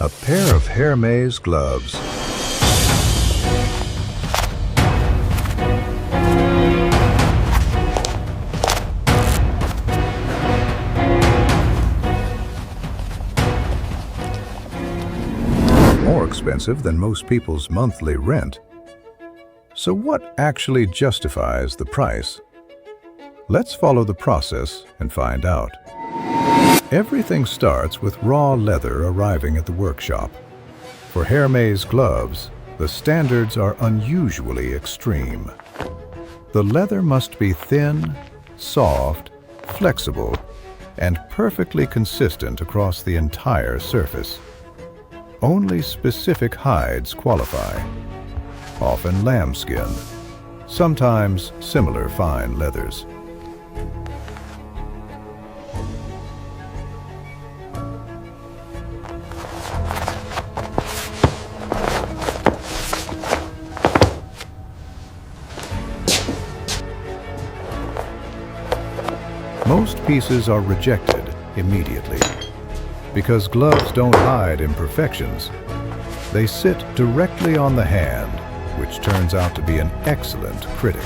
A pair of Hermès gloves. More expensive than most people's monthly rent. So what actually justifies the price? Let's follow the process and find out. Everything starts with raw leather arriving at the workshop. For Hermès gloves, the standards are unusually extreme. The leather must be thin, soft, flexible, and perfectly consistent across the entire surface. Only specific hides qualify, often lambskin, sometimes similar fine leathers. Most pieces are rejected immediately. Because gloves don't hide imperfections, they sit directly on the hand, which turns out to be an excellent critic.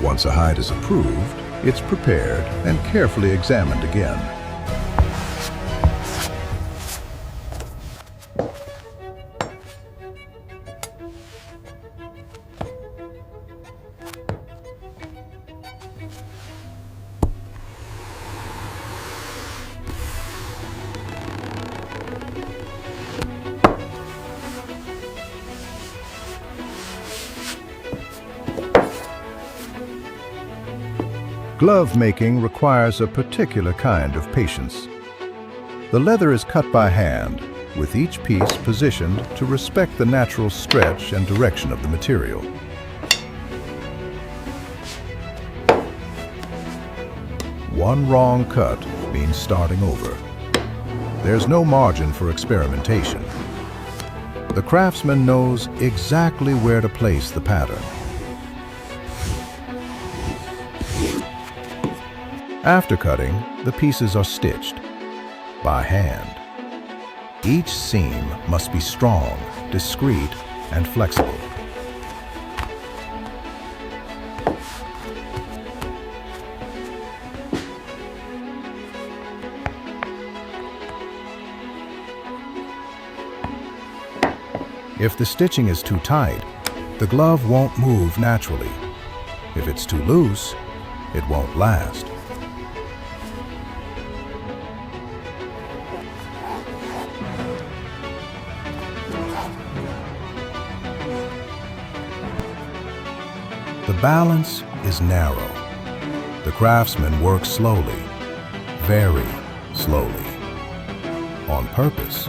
Once a hide is approved, it's prepared and carefully examined again. Glove making requires a particular kind of patience. The leather is cut by hand, with each piece positioned to respect the natural stretch and direction of the material. One wrong cut means starting over. There's no margin for experimentation. The craftsman knows exactly where to place the pattern. After cutting, the pieces are stitched by hand. Each seam must be strong, discreet, and flexible. If the stitching is too tight, the glove won't move naturally. If it's too loose, it won't last. The balance is narrow. The craftsman works slowly, very slowly, on purpose.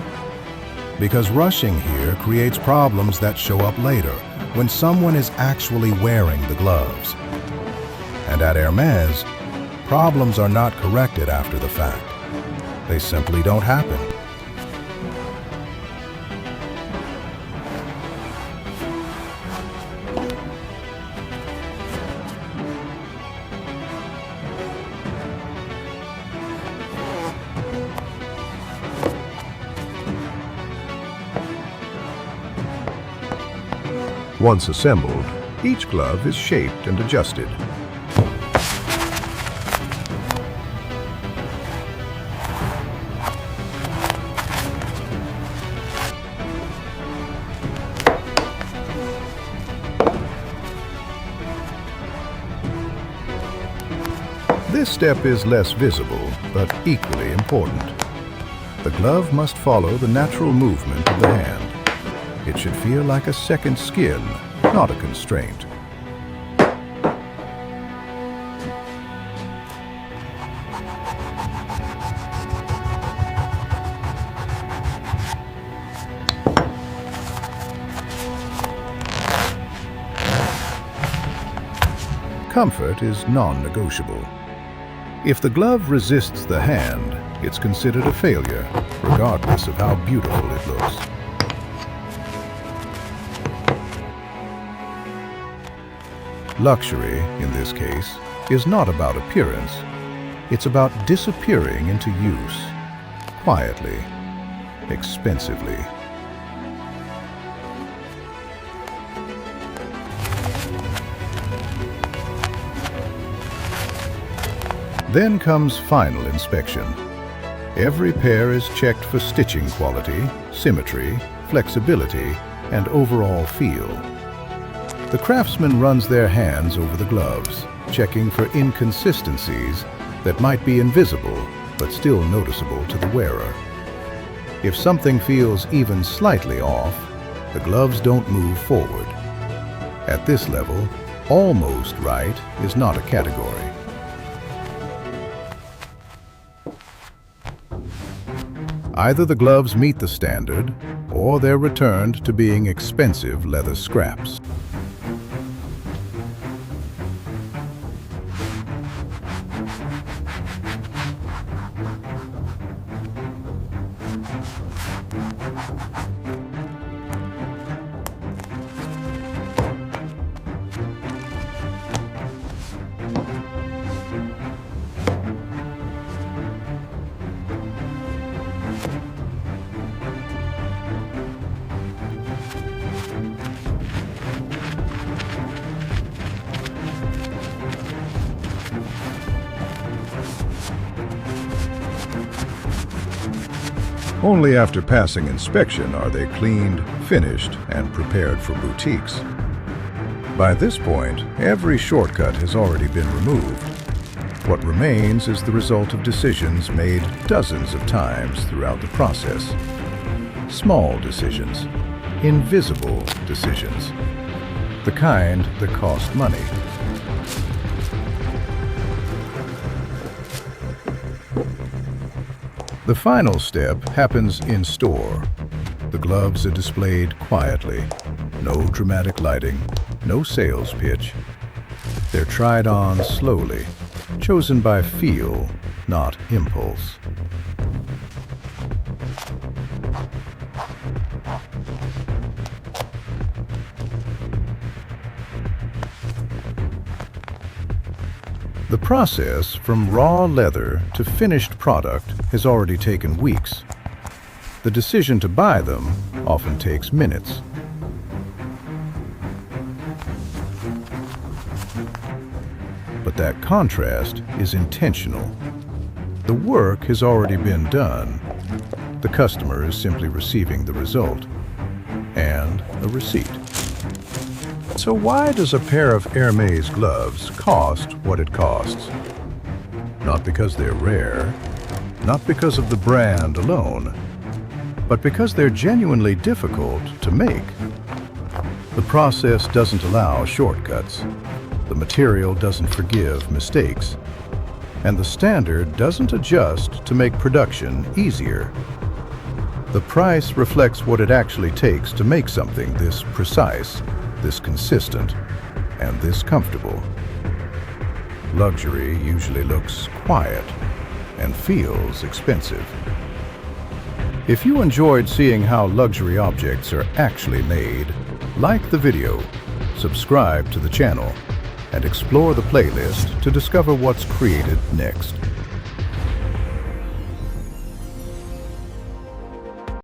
Because rushing here creates problems that show up later when someone is actually wearing the gloves. And at Hermès, problems are not corrected after the fact. They simply don't happen. Once assembled, each glove is shaped and adjusted. This step is less visible, but equally important. The glove must follow the natural movement of the hand. It should feel like a second skin, not a constraint. Comfort is non-negotiable. If the glove resists the hand, it's considered a failure, regardless of how beautiful it looks. Luxury, in this case, is not about appearance. It's about disappearing into use, quietly, expensively. Then comes final inspection. Every pair is checked for stitching quality, symmetry, flexibility, and overall feel. The craftsman runs their hands over the gloves, checking for inconsistencies that might be invisible but still noticeable to the wearer. If something feels even slightly off, the gloves don't move forward. At this level, almost right is not a category. Either the gloves meet the standard, or they're returned to being expensive leather scraps. Only after passing inspection are they cleaned, finished, and prepared for boutiques. By this point, every shortcut has already been removed. What remains is the result of decisions made dozens of times throughout the process. Small decisions, invisible decisions, the kind that cost money. The final step happens in store. The gloves are displayed quietly. No dramatic lighting, no sales pitch. They're tried on slowly, chosen by feel, not impulse. The process from raw leather to finished product has already taken weeks. The decision to buy them often takes minutes. But that contrast is intentional. The work has already been done. The customer is simply receiving the result and a receipt. So why does a pair of Hermès gloves cost what it costs? Not because they're rare, not because of the brand alone, but because they're genuinely difficult to make. The process doesn't allow shortcuts. The material doesn't forgive mistakes. And the standard doesn't adjust to make production easier. The price reflects what it actually takes to make something this precise, this consistent, and this comfortable. Luxury usually looks quiet and feels expensive. If you enjoyed seeing how luxury objects are actually made, like the video, subscribe to the channel, and explore the playlist to discover what's created next.